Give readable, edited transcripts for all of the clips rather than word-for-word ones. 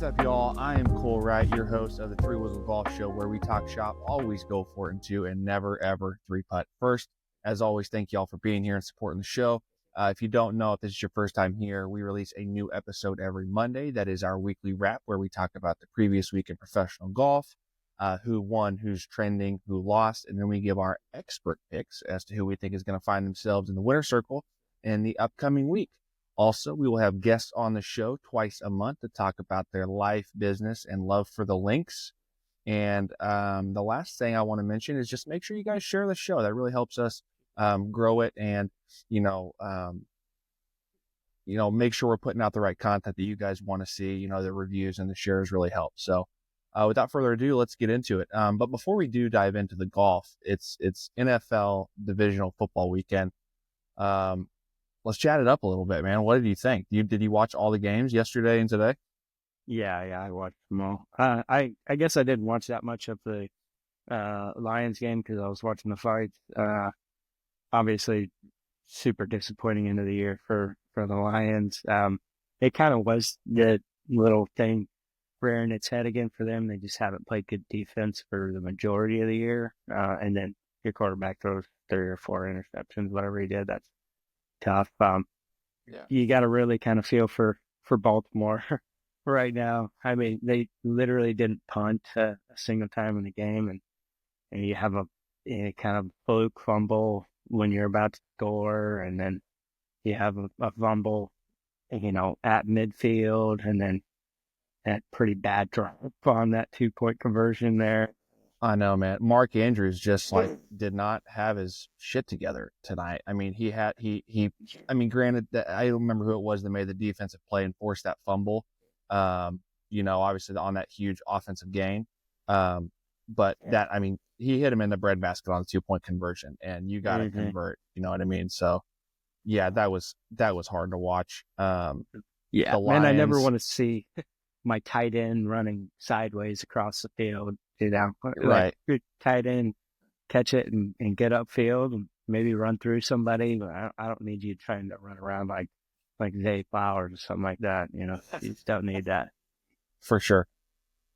up, y'all? I am Cole Wright, your host of the Three Whistle Golf Show, where we talk shop, always go for it in two, and never, ever three-putt first. As always, thank y'all for being here and supporting the show. If you don't know, if this is your first time here, we release a new episode every Monday. That is our weekly wrap, where we talk about the previous week in professional golf, who won, who's trending, who lost, and then we give our expert picks as to who we think is going to find themselves in the winner's circle in the upcoming week. Also, we will have guests on the show twice a month to talk about their life, business, and love for the links. And the last thing I want to mention is just make sure you guys share the show. That really helps us grow it and, make sure we're putting out the right content that you guys want to see. The reviews and the shares really help. So without further ado, let's get into it. But before we do dive into the golf, it's NFL divisional football weekend. Let's chat it up a little bit, man. What did you think? Did you watch all the games yesterday and today? Yeah, I watched them all. I guess I didn't watch that much of the Lions game because I was watching the fights. Obviously, super disappointing end of the year for the Lions. It kind of was the little thing rearing its head again for them. They just haven't played good defense for the majority of the year. And then your quarterback throws 3 or 4 interceptions, whatever he did. That's tough. You got to really kind of feel for Baltimore right now. I mean, they literally didn't punt a single time in the game, and you have a kind of fluke fumble when you're about to score, and then you have a fumble, at midfield, and then that pretty bad drop on that 2-point conversion there. I know, man. Mark Andrews just did not have his shit together tonight. I mean, granted that I don't remember who it was that made the defensive play and forced that fumble. Obviously on that huge offensive gain. But he hit him in the breadbasket on the 2-point conversion, and you got to convert. You know what I mean? So, yeah, that was hard to watch. Man, I never want to see my tight end running sideways across the field. Right. Good tight end, catch it and get upfield and maybe run through somebody. But I don't need you trying to run around like Zay Flowers or something like that. You just don't need that. For sure.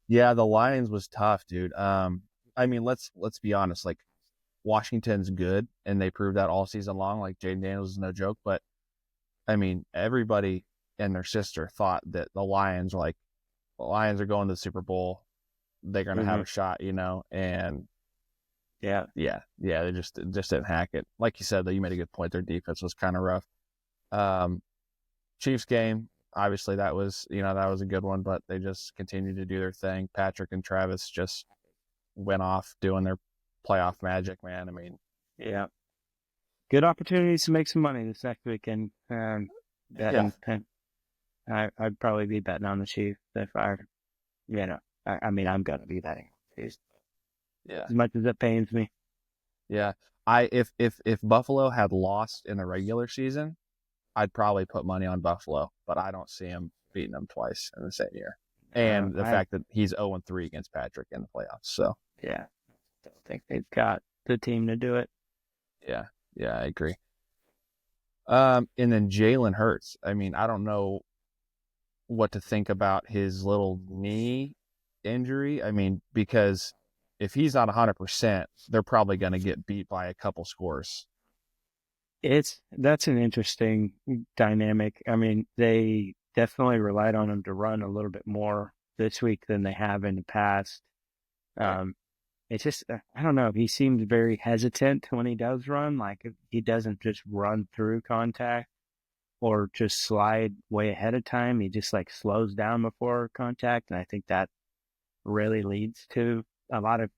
Yeah, the Lions was tough, dude. Let's be honest. Like, Washington's good, and they proved that all season long. Like, Jaden Daniels is no joke, but everybody and their sister thought that the Lions are going to the Super Bowl. They're going to have a shot, and yeah, they just didn't hack it. Like you said, though, you made a good point. Their defense was kind of rough. Chiefs game, obviously that was a good one, but they just continued to do their thing. Patrick and Travis just went off doing their playoff magic, man. Yeah, good opportunities to make some money this next weekend. I'd probably be betting on the Chiefs if I'm going to be betting. Yeah. As much as it pains me. Yeah. If Buffalo had lost in the regular season, I'd probably put money on Buffalo, but I don't see him beating them twice in the same year. And the fact that he's 0-3 against Patrick in the playoffs. So yeah, I don't think they've got the team to do it. Yeah, I agree. And then Jalen Hurts. I don't know what to think about his little knee injury. Because if he's not 100%, they're probably going to get beat by a couple scores. That's an interesting dynamic. They definitely relied on him to run a little bit more this week than they have in the past. It's just, I don't know. He seems very hesitant when he does run. Like, he doesn't just run through contact or just slide way ahead of time. He just slows down before contact. And I think that really leads to a lot of,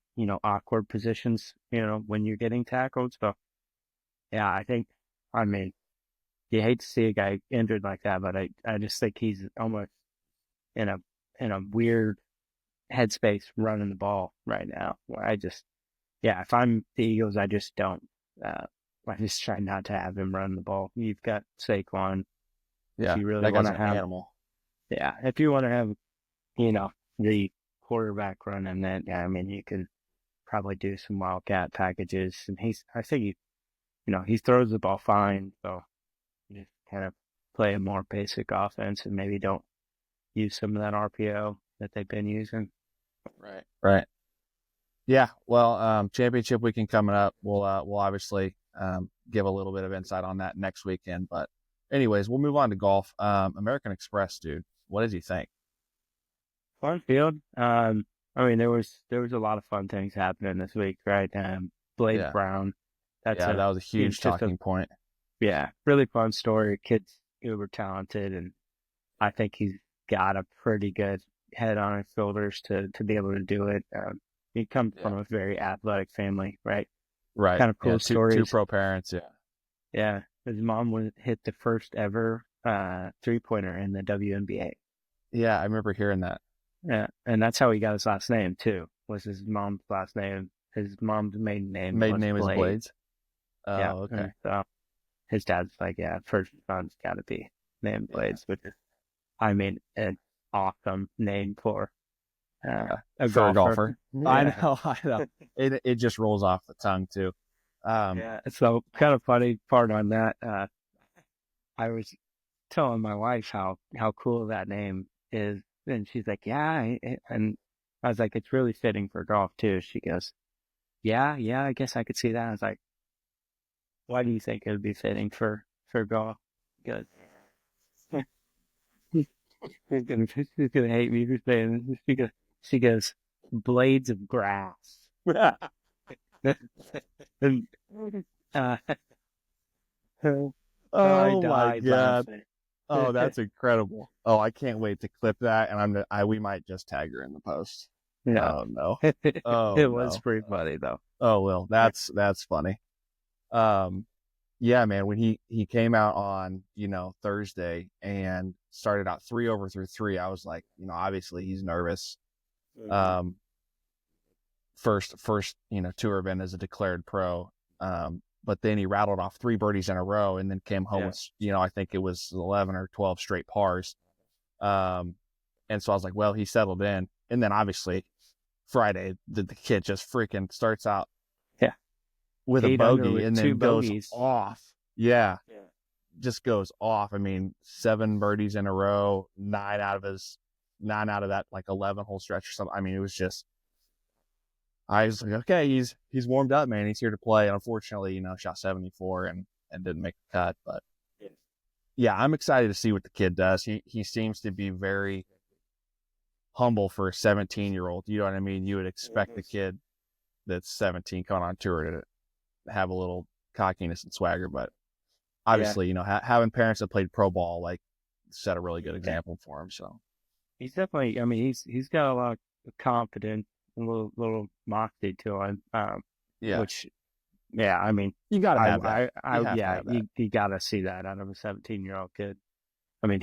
awkward positions, when you're getting tackled. So, yeah, I think, you hate to see a guy injured like that, but I just think he's almost in a weird headspace running the ball right now. Where if I'm the Eagles, I just don't. I just try not to have him run the ball. You've got Saquon. Yeah, if you really want to have animal. Yeah, if you want to have, the quarterback running that, you can probably do some wildcat packages, and I think he throws the ball fine, so you just kind of play a more basic offense and maybe don't use some of that RPO that they've been using. Right. Yeah. Well, championship weekend coming up. We'll obviously give a little bit of insight on that next weekend. But anyways, we'll move on to golf. American Express, dude. What did you think? Fun field. I mean, there was a lot of fun things happening this week, right? Blade Yeah. Brown. That's Yeah, that was a huge just talking point. yeah, really fun story. Kid's uber talented, and I think he's got a pretty good head on his shoulders to be able to do it. He comes from a very athletic family, right? Right. Kind of cool Yeah, two stories. pro parents. Yeah. Yeah, his mom hit the first ever 3-pointer in the WNBA. Yeah, I remember hearing that. Yeah, and that's how he got his last name too. Was his mom's last name? His mom's maiden name Maiden was name is Blade. Blades. Oh, Yeah, okay. and so his dad's like, yeah, first son's got to be named Blades, which is, I mean, an awesome name for a For golfer. a golfer. I know. It just rolls off the tongue too. Yeah, so kind of funny part on that. I was telling my wife how cool that name is, and she's like, yeah, and I was like, it's really fitting for golf too. She goes, yeah, I guess I could see that. I was like, why do you think it would be fitting for golf? Because he's gonna hate me for saying this because she goes, blades of grass. And, uh, I Oh my died God. laughing. Oh, that's incredible. Oh, I can't wait to clip that, and we might just tag her in the post. Yeah. Oh no. It Oh was no. pretty funny though. Oh well, that's funny. Yeah, man, when he came out on, Thursday and started out 3 over through 3, I was like, obviously he's nervous. Um, first, tour event as a declared pro. But then he rattled off 3 birdies in a row and then came home with, I think it was 11 or 12 straight pars. And so I was like, well, he settled in. And then obviously Friday, the kid just freaking starts out with a bogey with and then 2 goes bogeys. off. Yeah. Just goes off. I mean, 7 birdies in a row, 9 out of that like 11 hole stretch or something. I mean, it was just, I was like, okay, he's warmed up, man. He's here to play. And unfortunately, shot 74 and didn't make the cut. But yeah, I'm excited to see what the kid does. He seems to be very humble for a 17-year-old. You know what I mean? You would expect the kid that's 17 coming on tour to have a little cockiness and swagger, but obviously, having parents that played pro ball like set a really good example for him. So he's definitely. I mean, he's got a lot of confidence, a little moxie to him. Which, I mean, you got to have that. You got to see that out of a 17-year-old kid. I mean,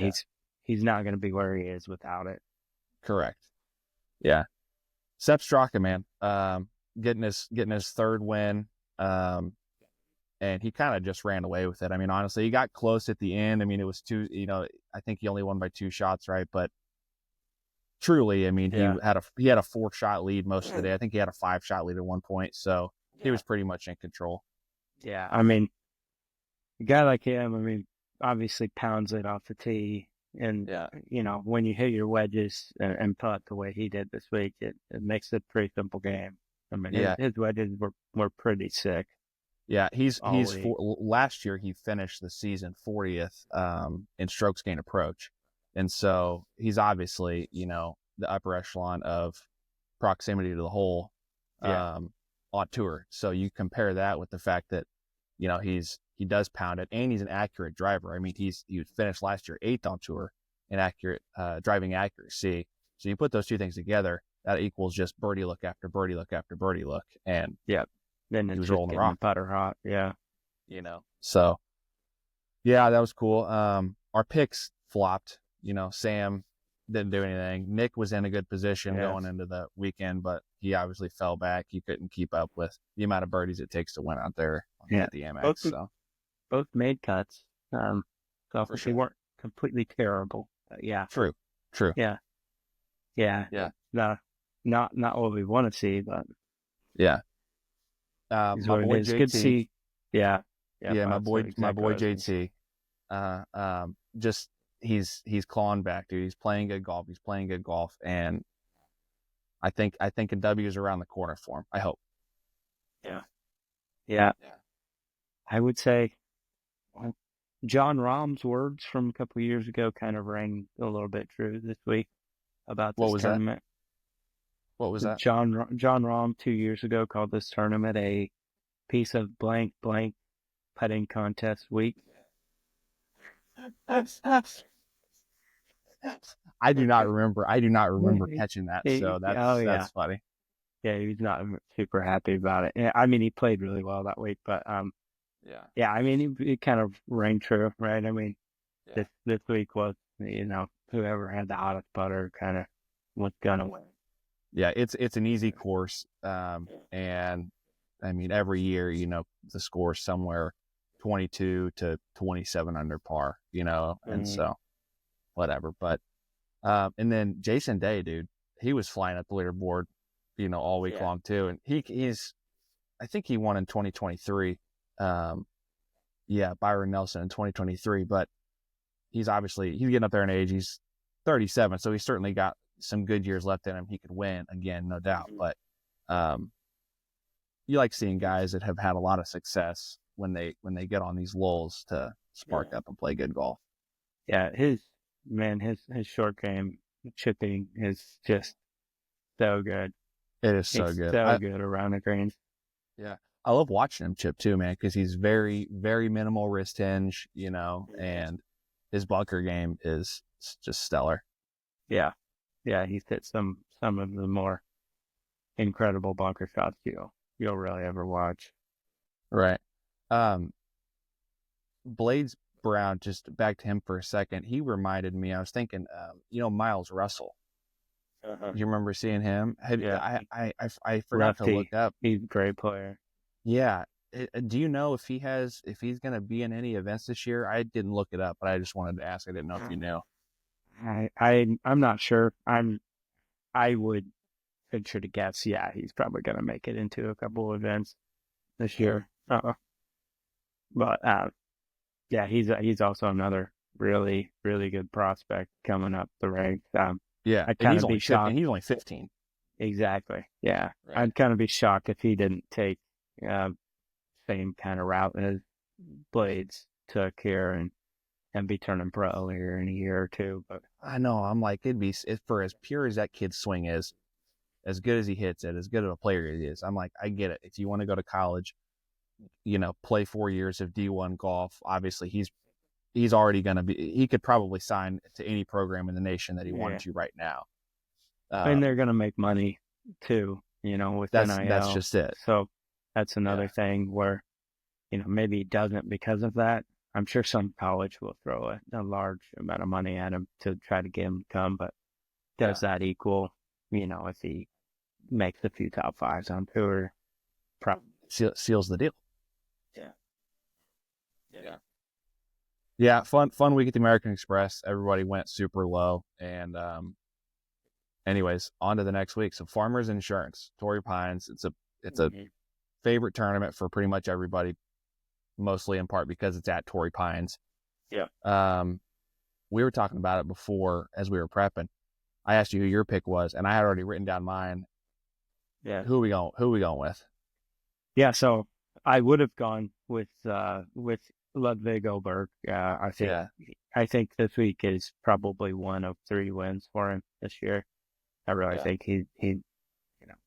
he's not going to be where he is without it. Correct. Yeah. Sepp Straka, man, getting his third win. And he kind of just ran away with it. I mean, honestly, he got close at the end. I mean, it was 2, I think he only won by 2 shots, right? But truly, I mean, he had a 4-shot lead most of the day. I think he had a 5-shot lead at one point. So he was pretty much in control. Yeah. I mean, a guy like him, I mean, obviously pounds it off the tee. And, when you hit your wedges and putt the way he did this week, it makes it a pretty simple game. I mean, his wedges were pretty sick. Yeah, last year he finished the season 40th in strokes gained approach. And so he's obviously, the upper echelon of proximity to the hole on tour. So you compare that with the fact that, he does pound it and he's an accurate driver. I mean, he finished last year 8th on tour in accurate driving accuracy. So you put those two things together, that equals just birdie look after birdie look after birdie look. And then he was rolling the rock. Putter hot. Yeah. So yeah, that was cool. Our picks flopped. Sam didn't do anything. Nick was in a good position going into the weekend, but he obviously fell back. He couldn't keep up with the amount of birdies it takes to win out there at the AmEx. Both made cuts. So for sure. They weren't completely terrible. True. Yeah. Not what we want to see, but my boy JT. Good to see. My boy JT. Just he's clawing back, dude. He's playing good golf, and I think a W is around the corner for him. I hope. Yeah. Yeah. I would say John Rahm's words from a couple of years ago kind of rang a little bit true this week about What this was that? tournament. What was that? John Rahm 2 years ago called this tournament a piece of blank blank putting contest week. I do not remember catching that. So Oh yeah, that's funny. yeah. He's not super happy about it. Yeah, I mean, he played really well that week, but Yeah. yeah. I mean, it kind of rang true, right? I mean, Yeah. this week was, whoever had the hottest putter kind of was gonna win. Yeah, it's an easy course. And I mean, every year, the score is somewhere 22 to 27 under par, and so whatever. But and then Jason Day, dude, he was flying up the leaderboard, all week long too, and he's I think he won in 2023. Yeah, Byron Nelson in 2023, but he's getting up there in age. He's 37, so he's certainly got some good years left in him. He could win again, no doubt. But you like seeing guys that have had a lot of success when they get on these lulls to spark up and play good golf. Yeah, his short game chipping is just so good. It is so He's good. so good around the greens. Yeah, I love watching him chip too, man, because he's very, very minimal wrist hinge, and his bunker game is just stellar. Yeah, yeah, he's hit some of the more incredible bunker shots you'll really ever watch. Right. Blades Brown, just back to him for a second. He reminded me. I was thinking, Miles Russell. You remember seeing him? Yeah. I forgot to look up. He's a great player. Yeah. Do you know if he's going to be in any events this year? I didn't look it up, but I just wanted to ask. I didn't know if you knew. I'm not sure. I would venture to guess. Yeah, he's probably going to make it into a couple of events this year. But yeah, he's also another really, really good prospect coming up the ranks. Yeah, I'd kind of be shocked. And he's only 15. Exactly. Yeah, Right. I'd kind of be shocked if he didn't take same kind of route as Blades took here and be turning pro here in a year or two. But I know, I'm like, for as pure as that kid's swing is, as good as he hits it, as good of a player he is. I'm like, I get it. If you want to go to college, play 4 years of D1 golf, obviously he's already going to be, he could probably sign to any program in the nation that he wanted to right now. And they're going to make money too, with NIL. That's just it. So that's another thing where, maybe he doesn't because of that. I'm sure some college will throw a large amount of money at him to try to get him to come, but does that equal, if he makes a few top fives on tour? Seals the deal. Yeah. Fun week at the American Express. Everybody went super low, and anyways, on to the next week. So Farmers Insurance, Torrey Pines. It's a favorite tournament for pretty much everybody, mostly in part because it's at Torrey Pines. Yeah. We were talking about it before as we were prepping. I asked you who your pick was, and I had already written down mine. Yeah. Who are we going with? Yeah. So I would have gone with Ludwig Oberg. I think this week is probably one of 3 wins for him this year. I really think he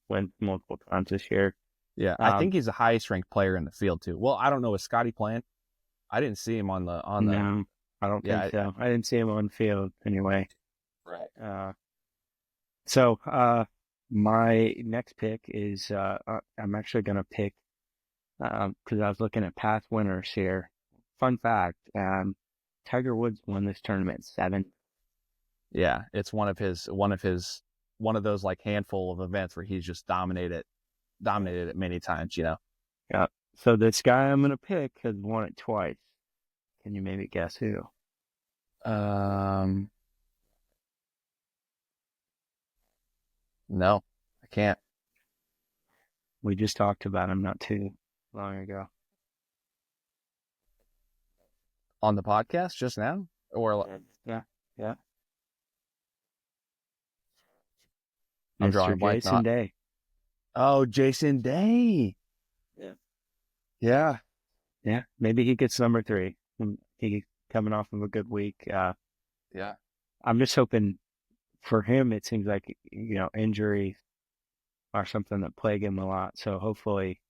wins multiple times this year. Yeah, I think he's the highest ranked player in the field too. Well, I don't know. Is Scotty playing? I didn't see him on the. No, I don't think so. I didn't see him on the field anyway. Right. So my next pick is I'm actually going to pick because I was looking at past winners here. Fun fact: Tiger Woods won this tournament 7. Yeah, it's one of those like handful of events where he's just dominated it many times. Yeah. So this guy I'm going to pick has won it twice. Can you maybe guess who? No, I can't. We just talked about him not too long ago. On the podcast just now? Or Yeah. Yeah. I'm drawing Mr. a blank. Jason Not. Day. Oh, Jason Day. Yeah. Yeah. Yeah. Maybe he gets number 3. He coming off of a good week. Yeah. I'm just hoping for him. It seems like, injuries are something that plague him a lot. So hopefully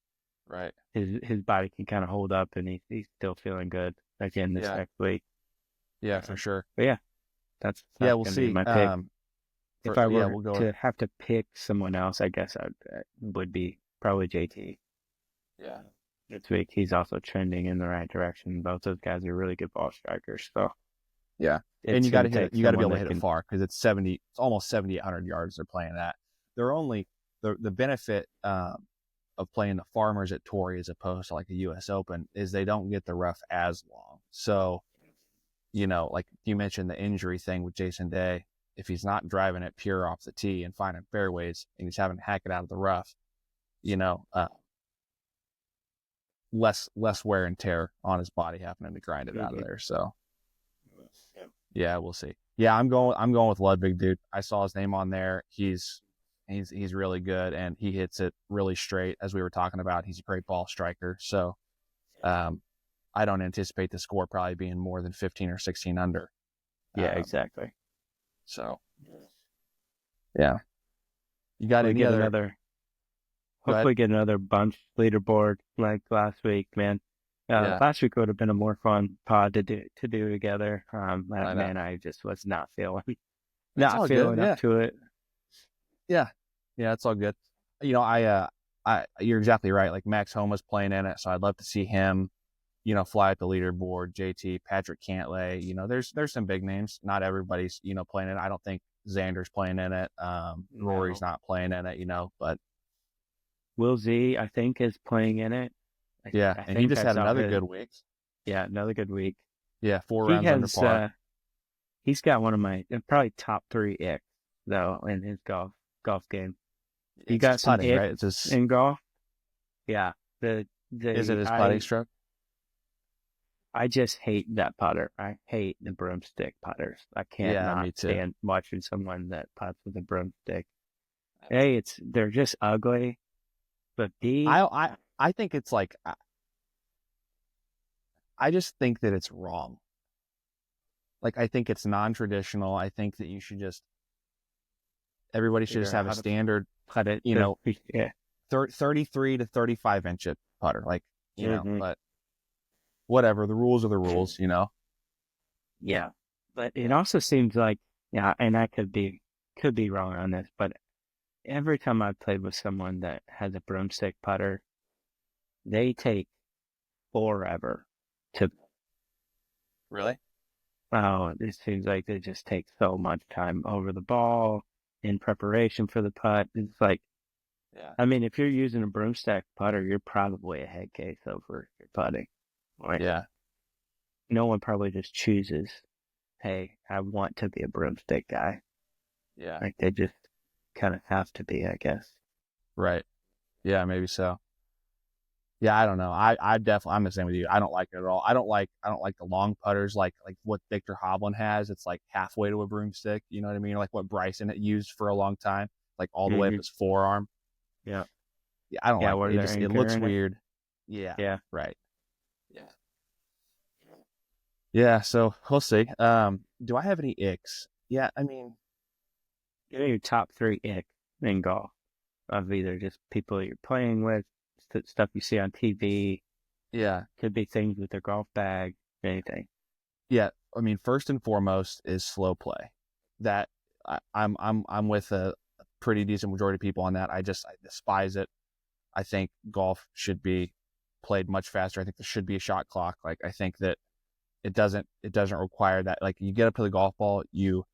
Right. his body can kind of hold up and he's still feeling good again this Yeah. next week. Yeah, for sure. But yeah, that's Yeah, we'll going to be see. my pick. If I Yeah, were we'll go. to have to pick someone else, I guess I would be probably JT. Yeah. This week, he's also trending in the right direction. Both those guys are really good ball strikers. So Yeah. And it's you got going to to hit it. take You got to be someone able to that hit it can. far because it's almost 7,800 yards they're playing at. They're only the benefit of playing the Farmers at Torrey as opposed to like the U.S. Open is they don't get the rough as long. So, like you mentioned the injury thing with Jason Day, if he's not driving it pure off the tee and finding fairways and he's having to hack it out of the rough, less wear and tear on his body having to grind it out of there. So yeah, we'll see. Yeah, I'm going with Ludwig, dude. I saw his name on there. He's really good and he hits it really straight as we were talking about. He's a great ball striker. So I don't anticipate the score probably being more than 15 or 16 under. Yeah, exactly. So yeah. You got Hopefully any get other? another. Hopefully get another bunch leaderboard like last week, man. Yeah. Last week would have been a more fun pod to do together. I know. I just was not feeling It's all good. up Yeah. to it. Yeah. Yeah, it's all good. You're exactly right. Like Max Homa's playing in it, so I'd love to see him, fly at the leaderboard. JT, Patrick Cantlay, there's some big names. Not everybody's, playing in it. I don't think Xander's playing in it. Rory's not playing in it, but Will Z, I think, is playing in it. yeah, I and he think just I had saw another his. good week. Yeah, another good week. Yeah, 4 He rounds under has. par. He's got one of my probably top 3 icks though in his golf game. You It's got his some putting, right? It's icks just, in golf. Yeah, is it his putting stroke? I just hate that putter. I hate the broomstick putters. I can't Yeah, me not too. stand watching someone that putts with a broomstick. A, they're just ugly, but B, I think it's like, I just think that it's wrong. Like, I think it's non-traditional. I think that everybody should just have a standard, putt it. 33 to 35 inch putter. Like, Mm-hmm. but whatever. The rules are the rules, Yeah, but it also seems like, yeah, and I could be wrong on this, but every time I've played with someone that has a broomstick putter, they take forever to. Really? Oh, it seems like they just take so much time over the ball in preparation for the putt. It's like, Yeah. I mean, if you're using a broomstick putter, you're probably a head case over your putting. Like, Yeah. no one probably just chooses, hey, I want to be a broomstick guy. Yeah. Like, they just kind of have to be, I guess. Right. Yeah, maybe so. Yeah, I don't know. I'm the same with you. I don't like it at all. I don't like the long putters like what Victor Hovland has. It's like halfway to a broomstick. You know what I mean? Like what Bryson had used for a long time, like all the way up his forearm. Yeah. Yeah, I don't like it. It looks weird. Yeah. Yeah. Right. Yeah. Yeah. So we'll see. Do I have any icks? Yeah. I mean, Give me your top 3 ick in golf of either just people you're playing with, stuff you see on TV. yeah. Could be things with their golf bag, anything. Yeah. I mean, first and foremost is slow play. That I'm with a pretty decent majority of people on that. I despise it. I think golf should be played much faster. I think there should be a shot clock. Like I think that it doesn't require that. Like you get up to the golf ball, you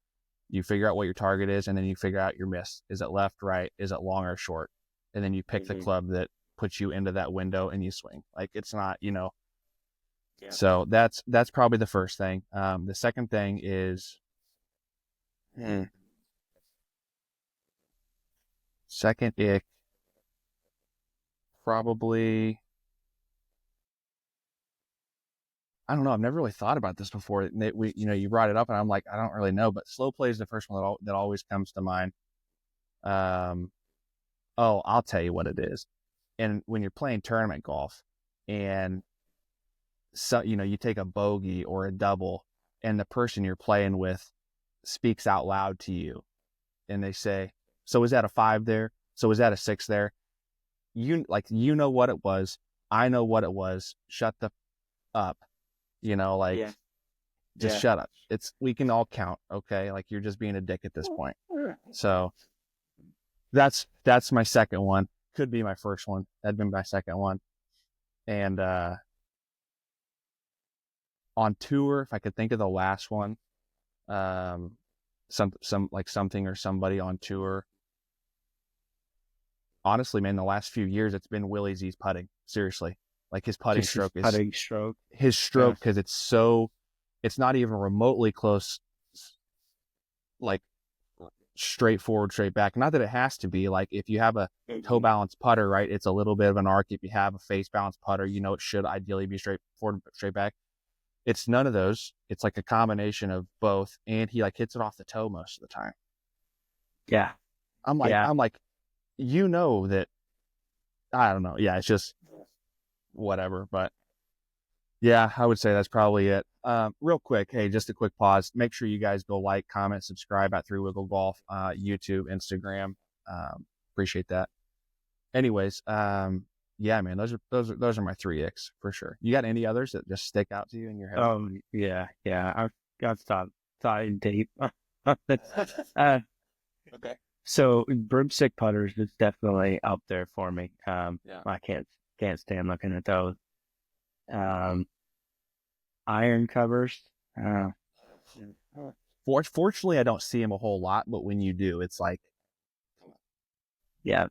figure out what your target is, and then you figure out your miss. Is it left, right? Is it long or short? And then you pick the club that puts you into that window and you swing. Like it's not, Yeah. So that's probably the first thing. The second thing is, second ick, probably I don't know. I've never really thought about this before. You brought it up, and I'm like, I don't really know. But slow play is the first one that always comes to mind. Oh, I'll tell you what it is. And when you're playing tournament golf, and so you take a bogey or a double, and the person you're playing with speaks out loud to you, and they say, "So is that a 5 there? So is that a 6 there?" You know what it was. I know what it was. Shut the up. Yeah. Just shut up. We can all count, okay? Like you're just being a dick at this point. So that's my second one. Could be my first one. That'd been my second one. And on tour, if I could think of the last one, some like something or somebody on tour. Honestly, man, the last few years it's been Willie Z's putting. Seriously, like his putting stroke is his stroke, because it's not even remotely close, like straightforward, straight back. Not that it has to be. Like if you have a toe balanced putter, right, it's a little bit of an arc. If you have a face balanced putter, it should ideally be straight forward, straight back. It's none of those. It's like a combination of both, and he like hits it off the toe most of the time. Yeah. I'm like, that. I don't know. Yeah, it's just whatever. But yeah, I would say that's probably it. Real quick, hey, just a quick pause. Make sure you guys go like, comment, subscribe at Three Wiggle Golf, YouTube, Instagram. Appreciate that. Anyways, yeah, man, those are my 3 icks for sure. You got any others that just stick out to you in your head? Yeah. I've got thought deep. Okay. So broomstick putters is definitely up there for me. Yeah. I can't stand looking at those. Iron covers. Fortunately, I don't see them a whole lot, but when you do, it's like, yeah,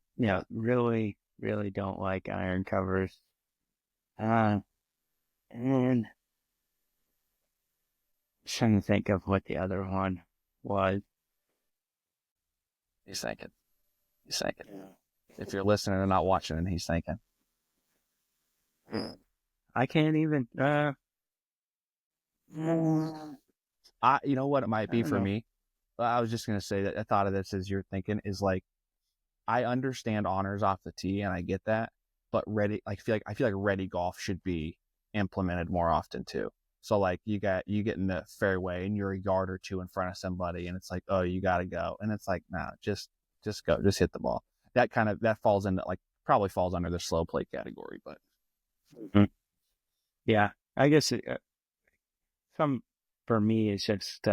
really, really don't like iron covers. And I'm trying to think of what the other one was. he's thinking. If you're listening and not watching, and he's thinking. I can't even. You know what it might be for me? I was just gonna say that I thought of this as you're thinking is like, I understand honors off the tee and I get that, but I feel like ready golf should be implemented more often too. So like you get in the fairway and you're a yard or two in front of somebody and it's like, oh, you gotta go, and it's like, nah, just go, just hit the ball. That falls into probably falls under the slow play category, but yeah, I guess some for me is just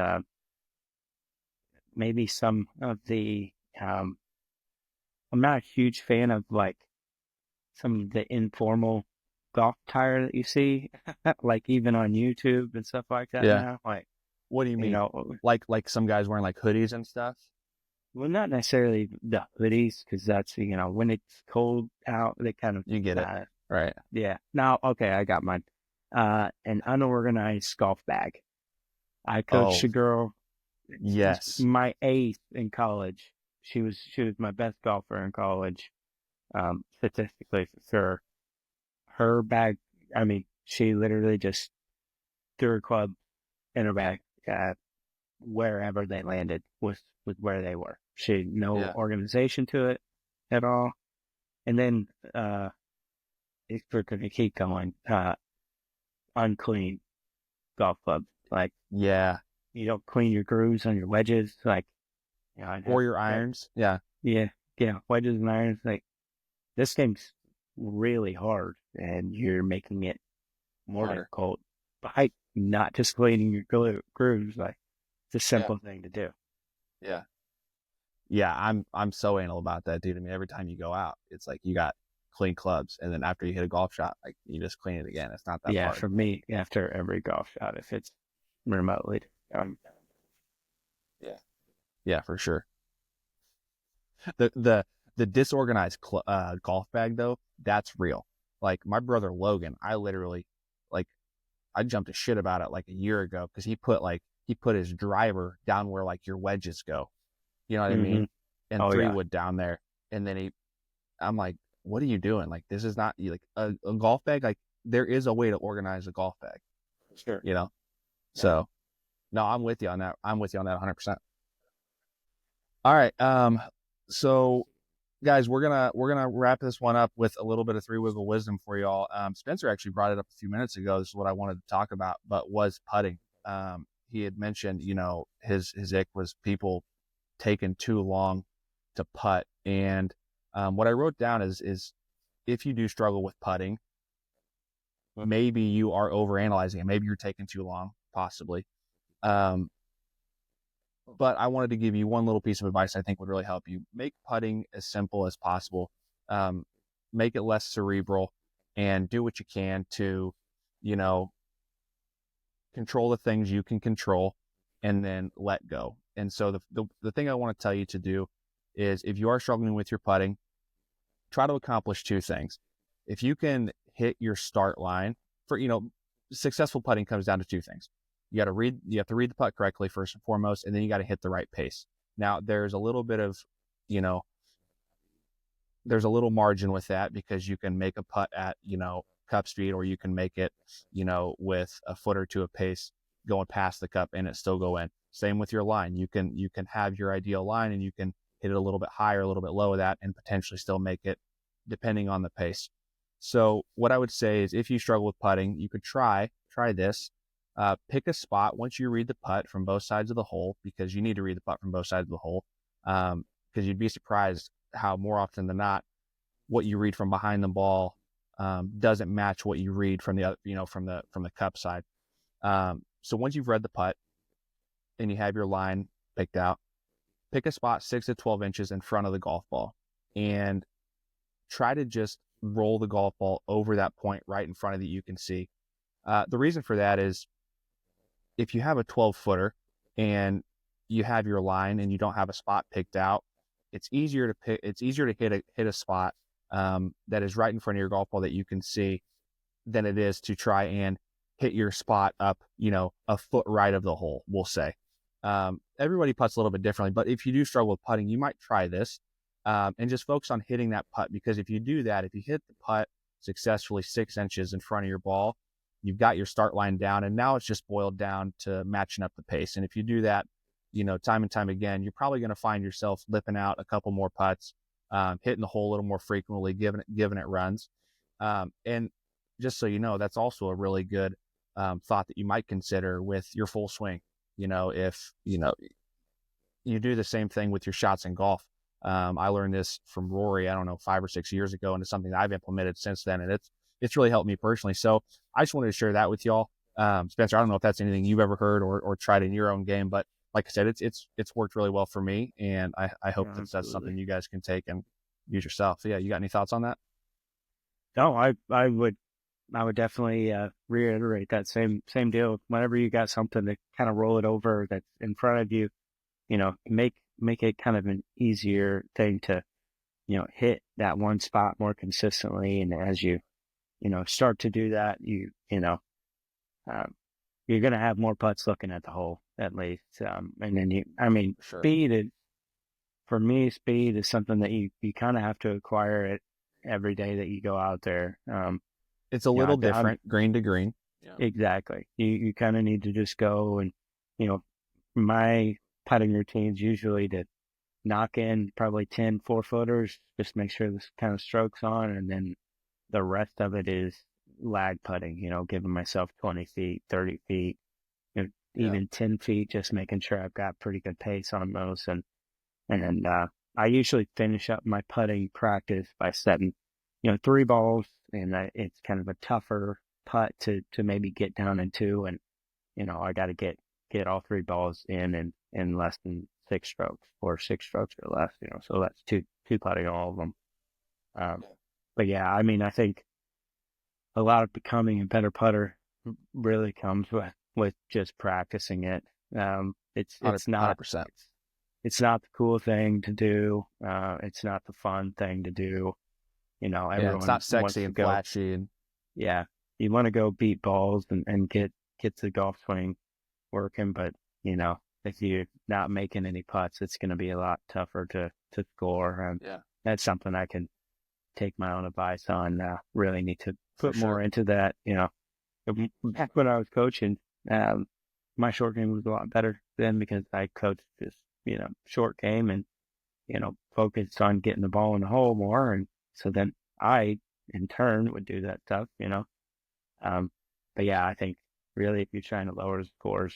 maybe some of the I'm not a huge fan of like some of the informal golf attire that you see, like even on YouTube and stuff like that now. Like, what do you mean? Like some guys wearing like hoodies and stuff? Well, not necessarily the hoodies, because that's, when it's cold out, they kind of... You get it, right? Yeah. Now, okay, I got mine. An unorganized golf bag. I coached a girl. Yes. My 8th in college. She was my best golfer in college, statistically for sure. Her bag, I mean, she literally just threw her club in her bag. Wherever they landed was where they were. She had no organization to it at all. And then, if we're going to keep going, unclean golf club. Like, yeah, you don't clean your grooves on your wedges, like, or your irons. Yeah. Wedges and irons. Like, this game's really hard, and you're making it more difficult by not just cleaning your grooves. Like, it's a simple thing to do. Yeah. Yeah, I'm so anal about that, dude. I mean, every time you go out, it's like you got clean clubs, and then after you hit a golf shot, like you just clean it again. It's not that hard. Yeah, for me, after every golf shot, if it's remotely. Yeah, for sure. The disorganized golf bag though, that's real. Like my brother Logan, I literally, like, I jumped a shit about it like a year ago because he put his driver down where like your wedges go. You know what I mean? And 3-wood down there. And then I'm like, what are you doing? Like, this is not like a golf bag. Like, there is a way to organize a golf bag. Sure. you know? So no, I'm with you on that. I'm with you on that 100%. All right. So guys, we're gonna wrap this one up with a little bit of three wiggle wisdom for y'all. Spencer actually brought it up a few minutes ago. This is what I wanted to talk about, but was putting. He had mentioned, his ick was people taking too long to putt, and what I wrote down is if you do struggle with putting, maybe you are overanalyzing it. Maybe you're taking too long, possibly. Um, but I wanted to give you one little piece of advice I think would really help you. Make putting as simple as possible. Make it less cerebral, and do what you can to, you know, control the things you can control, and then let go. And so the thing I want to tell you to do is, if you are struggling with your putting, try to accomplish two things. If you can hit your start line for, successful putting comes down to two things. You have to read the putt correctly first and foremost, and then you got to hit the right pace. Now there's a little bit of, there's a little margin with that, because you can make a putt at, cup speed, or you can make it, with a foot or two of pace going past the cup and it still go in. Same with your line. You can have your ideal line, and you can hit it a little bit higher, a little bit lower that, and potentially still make it, depending on the pace. So what I would say is, if you struggle with putting, you could try this. Pick a spot once you read the putt from both sides of the hole, because you need to read the putt from both sides of the hole. Because you'd be surprised how more often than not, what you read from behind the ball doesn't match what you read from the other, from the cup side. So once you've read the putt and you have your line picked out, pick a spot 6 to 12 inches in front of the golf ball, and try to just roll the golf ball over that point right in front of you can see. The reason for that is, if you have a 12-footer and you have your line and you don't have a spot picked out, it's easier to hit a spot that is right in front of your golf ball that you can see, than it is to try and hit your spot up, a foot right of the hole, we'll say. Everybody putts a little bit differently, but if you do struggle with putting, you might try this and just focus on hitting that putt, because if you do that, if you hit the putt successfully 6 inches in front of your ball, you've got your start line down, and now it's just boiled down to matching up the pace. And if you do that, time and time again, you're probably going to find yourself lipping out a couple more putts, hitting the hole a little more frequently, giving it runs. And just so you know, that's also a really good thought that you might consider with your full swing. If you do the same thing with your shots in golf. I learned this from Rory, I don't know, 5 or 6 years ago, and it's something that I've implemented since then, and it's really helped me personally. So I just wanted to share that with y'all. Spencer, I don't know if that's anything you've ever heard or tried in your own game, but like I said, it's worked really well for me, and I hope that's something you guys can take and use yourself. So yeah, you got any thoughts on that? No, I would definitely reiterate that same deal. Whenever you got something to kind of roll it over that's in front of you, make it kind of an easier thing to, hit that one spot more consistently. And as you, start to do that, you're going to have more putts looking at the hole, at least. And then Sure. for me, speed is something that you kind of have to acquire it every day that you go out there. It's a little different, green to green. Yeah. Exactly. You kind of need to just go and, my putting routines usually to knock in probably 10 4-footers, just make sure this kind of strokes on, and then the rest of it is lag putting, giving myself 20 feet, 30 feet, even 10 feet, just making sure I've got pretty good pace on those. And I usually finish up my putting practice by setting, 3 balls, and it's kind of a tougher putt to maybe get down in 2, and, I got to get all 3 balls in less than 6 strokes, or 6 strokes or less, so that's two putting all of them. But yeah, I think a lot of becoming a better putter really comes with just practicing it. It's 100%. It's not the cool thing to do. It's not the fun thing to do. Everyone it's not sexy and flashy, and you want to go beat balls and get the golf swing working, but if you're not making any putts, it's going to be a lot tougher to score. And that's something I can take my own advice on. Really need to put more into that. back when I was coaching, my short game was a lot better then because I coached this, short game and, focused on getting the ball in the hole more. And so then I, in turn, would do that stuff, But yeah, I think really if you're trying to lower the scores,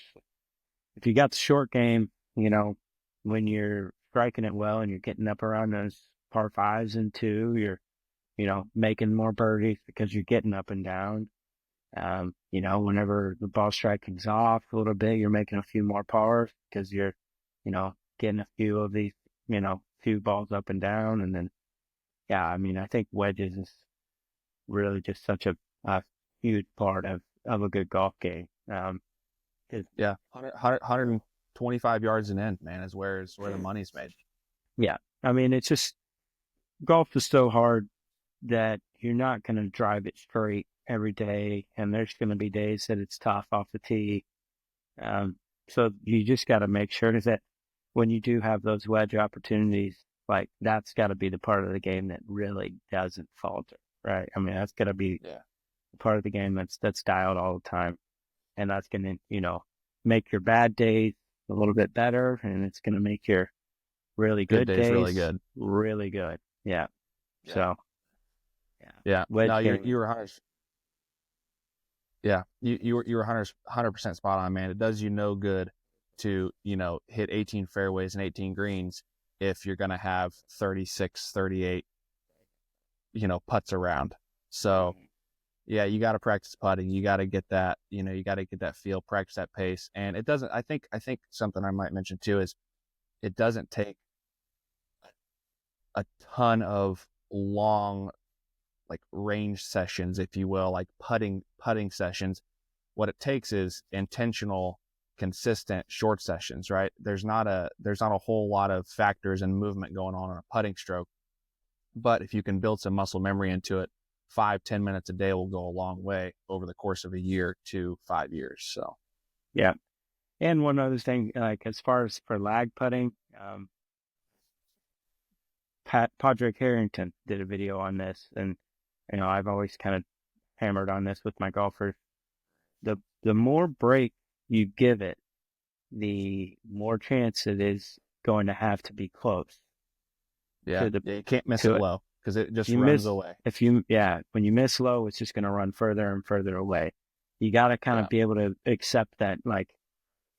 if you got the short game, when you're striking it well and you're getting up around those par fives and two, you're, making more birdies because you're getting up and down. Whenever the ball striking's off a little bit, you're making a few more pars because you're, getting a few of these, few balls up and down. And then, yeah, I mean, I think wedges is really just such a huge part of a good golf game. Yeah, 125 yards and in, man, is where the money's made. Yeah, I mean, it's just golf is so hard that you're not going to drive it straight every day, and there's going to be days that it's tough off the tee. So you just got to make sure that when you do have those wedge opportunities, like that's got to be the part of the game that really doesn't falter, right? I mean, that's got to be the part of the game that's dialed all the time, and that's going to, make your bad days a little bit better, and it's going to make your really good days really good. Really good. Yeah. So. Yeah. No, you were 100. Yeah, you were 100% spot on, man. It does you no good to, hit 18 fairways and 18 greens if you're going to have 36, 38, putts around. So, yeah, you got to practice putting. You got to get that, you got to get that feel, practice that pace. And it doesn't, I think something I might mention too is it doesn't take a ton of long, like range sessions, if you will, like putting sessions. What it takes is intentional, consistent short sessions, right? There's not a whole lot of factors and movement going on a putting stroke, but if you can build some muscle memory into it, 5-10 minutes a day will go a long way over the course of a year to 5 years. So yeah. And one other thing, like as far as for lag putting, Padraig Harrington did a video on this, and I've always kind of hammered on this with my golfers. The more break you give it, the more chance it is going to have to be close. Yeah, you can't miss it low because it just runs away. When you miss low, it's just going to run further and further away. You got to kind of be able to accept that, like,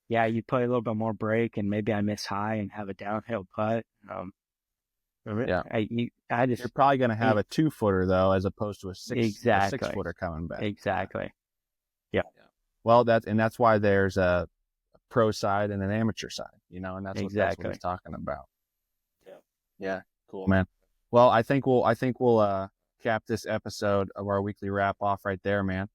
yeah, you play a little bit more break and maybe I miss high and have a downhill putt. You're probably going to have a 2-footer though, as opposed to a 6-footer coming back. Exactly. Yeah. Well, that's why there's a pro side and an amateur side, and that's what he's talking about. Yeah. Cool, man. Well, I think we'll cap this episode of our weekly wrap off right there, man.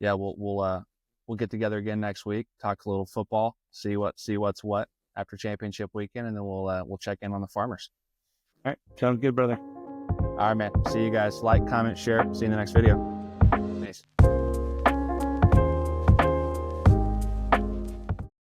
We'll get together again next week, talk a little football, see what's what after championship weekend, and then we'll check in on the farmers. All right. Sounds good, brother. All right, man. See you guys. Like, comment, share. See you in the next video. Peace.